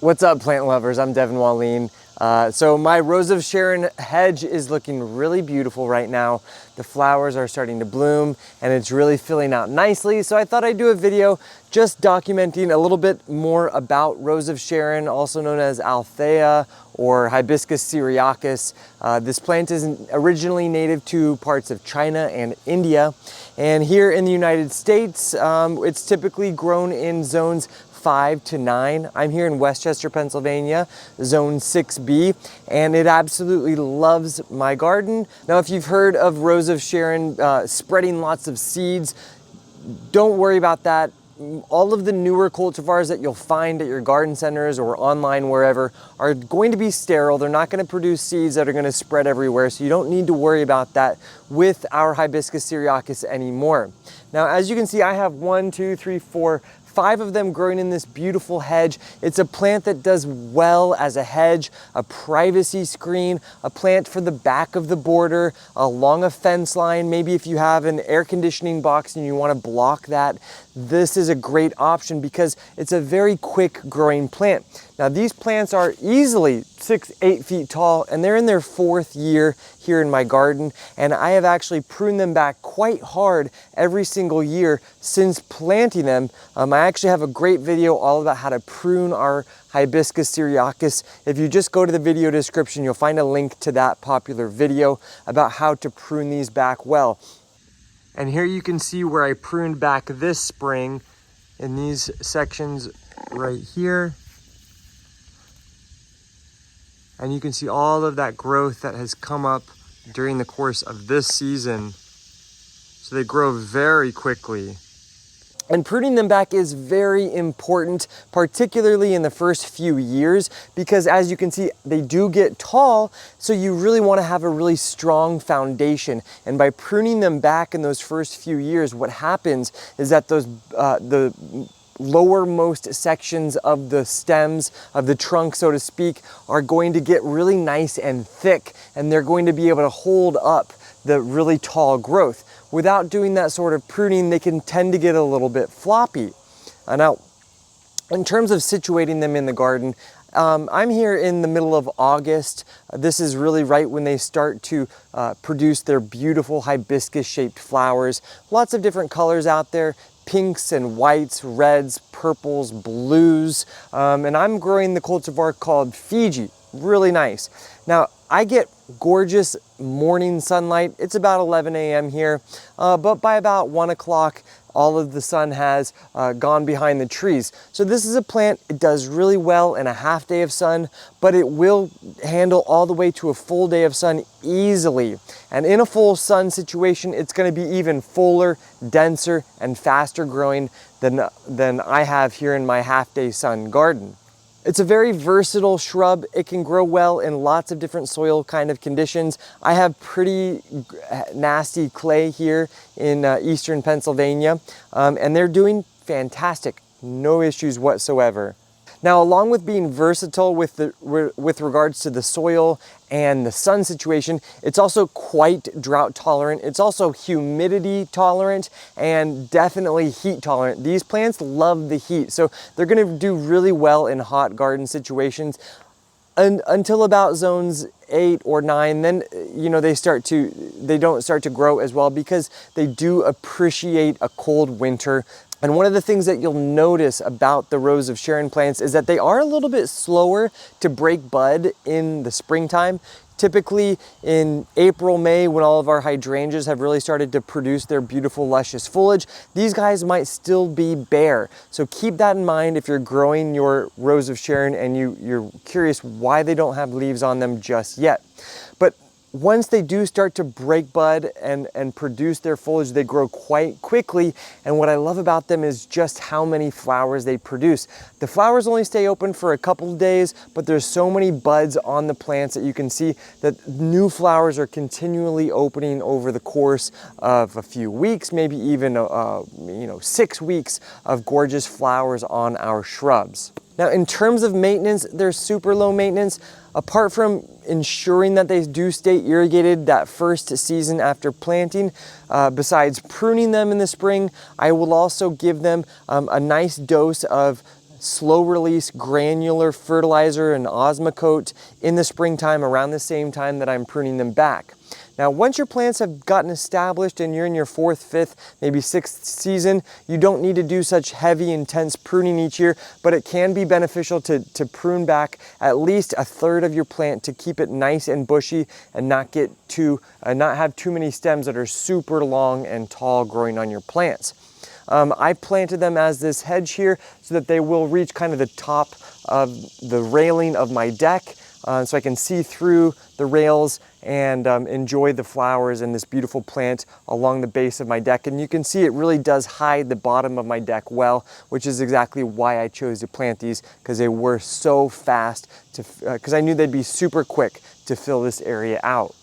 What's up, plant lovers? I'm Devin Wallien. So my Rose of Sharon hedge is looking really beautiful right now. The flowers are starting to bloom and it's really filling out nicely. So I thought I'd do a video just documenting a little bit more about Rose of Sharon, also known as Althea or Hibiscus syriacus. This plant is originally native to parts of China and India. And here in the United States, it's typically grown in zones 5 to 9. I'm here in Westchester, Pennsylvania, zone 6B, and it absolutely loves my garden. Now, if you've heard of Rose of Sharon spreading lots of seeds, don't worry about that. All of the newer cultivars that you'll find at your garden centers or online wherever are going to be sterile. They're not going to produce seeds that are going to spread everywhere, so you don't need to worry about that with our Hibiscus syriacus anymore. Now, as you can see, I have 5 of them growing in this beautiful hedge. It's a plant that does well as a hedge, a privacy screen, a plant for the back of the border, along a fence line. Maybe if you have an air conditioning box and you want to block that, this is a great option because it's a very quick growing plant. Now, these plants are easily 6-8 feet tall, and they're in their 4th year here in my garden, and I have actually pruned them back quite hard every single year since planting them. I actually have a great video all about how to prune our Hibiscus syriacus. If you just go to the video description, you'll find a link to that popular video about how to prune these back well. And here you can see where I pruned back this spring in these sections right here. And you can see all of that growth that has come up during the course of this season. So they grow very quickly. And pruning them back is very important, particularly in the first few years, because as you can see, they do get tall, so you really want to have a really strong foundation. And by pruning them back in those first few years, what happens is that the lowermost sections of the stems of the trunk, so to speak, are going to get really nice and thick, and they're going to be able to hold up the really tall growth. Without doing that sort of pruning, they can tend to get a little bit floppy. Now, in terms of situating them in the garden, I'm here in the middle of August. This is really right when they start to produce their beautiful hibiscus-shaped flowers. Lots of different colors out there. Pinks and whites, reds, purples, blues. And I'm growing the cultivar called Fiji. Really nice. Now, I get gorgeous morning sunlight. It's about 11 a.m. here, but by about 1 o'clock, all of the sun has gone behind the trees. So this is a plant, it does really well in a half day of sun, but it will handle all the way to a full day of sun easily. And in a full sun situation, it's gonna be even fuller, denser, and faster growing than I have here in my half day sun garden. It's a very versatile shrub. It can grow well in lots of different soil kind of conditions. I have pretty nasty clay here in eastern Pennsylvania, and they're doing fantastic. No issues whatsoever. Now, along with being versatile with regards to the soil and the sun situation, it's also quite drought tolerant. It's also humidity tolerant and definitely heat tolerant. These plants love the heat, so they're gonna do really well in hot garden situations. And until about zones 8 or 9, then they don't start to grow as well because they do appreciate a cold winter. And one of the things that you'll notice about the Rose of Sharon plants is that they are a little bit slower to break bud in the springtime. Typically in April, May, when all of our hydrangeas have really started to produce their beautiful luscious foliage, these guys might still be bare. So keep that in mind if you're growing your Rose of Sharon and you're curious why they don't have leaves on them just yet. But once they do start to break bud and produce their foliage, they grow quite quickly. And what I love about them is just how many flowers they produce. The flowers only stay open for a couple of days, but there's so many buds on the plants that you can see that new flowers are continually opening over the course of a few weeks, maybe even 6 weeks of gorgeous flowers on our shrubs. Now, in terms of maintenance, they're super low maintenance. Apart from ensuring that they do stay irrigated that first season after planting, besides pruning them in the spring, I will also give them a nice dose of slow release granular fertilizer and osmocote in the springtime around the same time that I'm pruning them back. Now, once your plants have gotten established and you're in your 4th, 5th, maybe 6th season, you don't need to do such heavy, intense pruning each year, but it can be beneficial to prune back at least 1/3 of your plant to keep it nice and bushy and not have too many stems that are super long and tall growing on your plants. I planted them as this hedge here so that they will reach kind of the top of the railing of my deck, so I can see through the rails and enjoy the flowers and this beautiful plant along the base of my deck. And you can see it really does hide the bottom of my deck well, which is exactly why I chose to plant these, because they were so fast, because I knew they'd be super quick to fill this area out.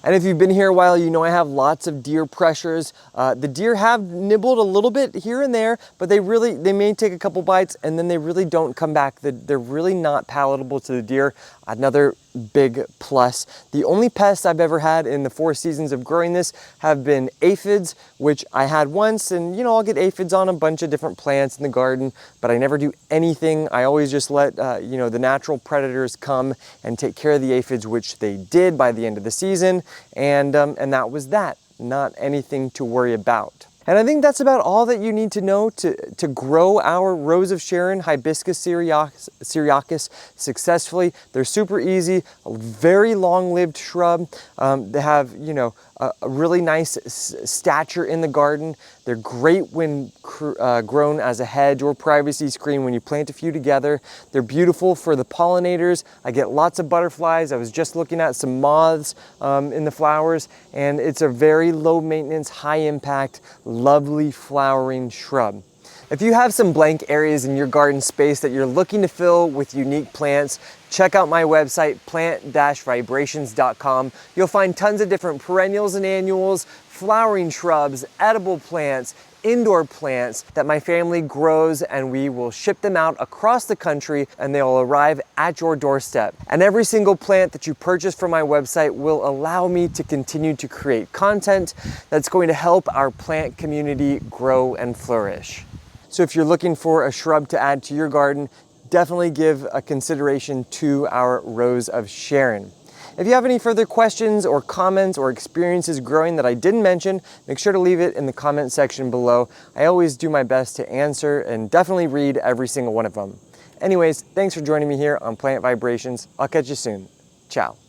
And if you've been here a while, you know I have lots of deer pressures. The deer have nibbled a little bit here and there, but they may take a couple bites and then they really don't come back. They're really not palatable to the deer. Another big plus. The only pests I've ever had in the 4 seasons of growing this have been aphids, which I had once, and you know, I'll get aphids on a bunch of different plants in the garden, but I never do anything. I always just let you know, the natural predators come and take care of the aphids, which they did by the end of the season, and that was that. Not anything to worry about. And I think that's about all that you need to know to grow our Rose of Sharon Hibiscus syriacus successfully. They're super easy, a very long-lived shrub. They have, you know, a really nice stature in the garden. They're great when grown as a hedge or privacy screen when you plant a few together. They're beautiful for the pollinators. I get lots of butterflies. I was just looking at some moths in the flowers, and it's a very low maintenance, high impact, lovely flowering shrub. If you have some blank areas in your garden space that you're looking to fill with unique plants, check out my website, plant-vibrations.com. You'll find tons of different perennials and annuals, flowering shrubs, edible plants, indoor plants that my family grows, and we will ship them out across the country and they'll arrive at your doorstep. And every single plant that you purchase from my website will allow me to continue to create content that's going to help our plant community grow and flourish. So if you're looking for a shrub to add to your garden, definitely give a consideration to our Rose of Sharon. If you have any further questions or comments or experiences growing that I didn't mention, make sure to leave it in the comment section below. I always do my best to answer and definitely read every single one of them. Anyways, thanks for joining me here on Plant Vibrations. I'll catch you soon. Ciao.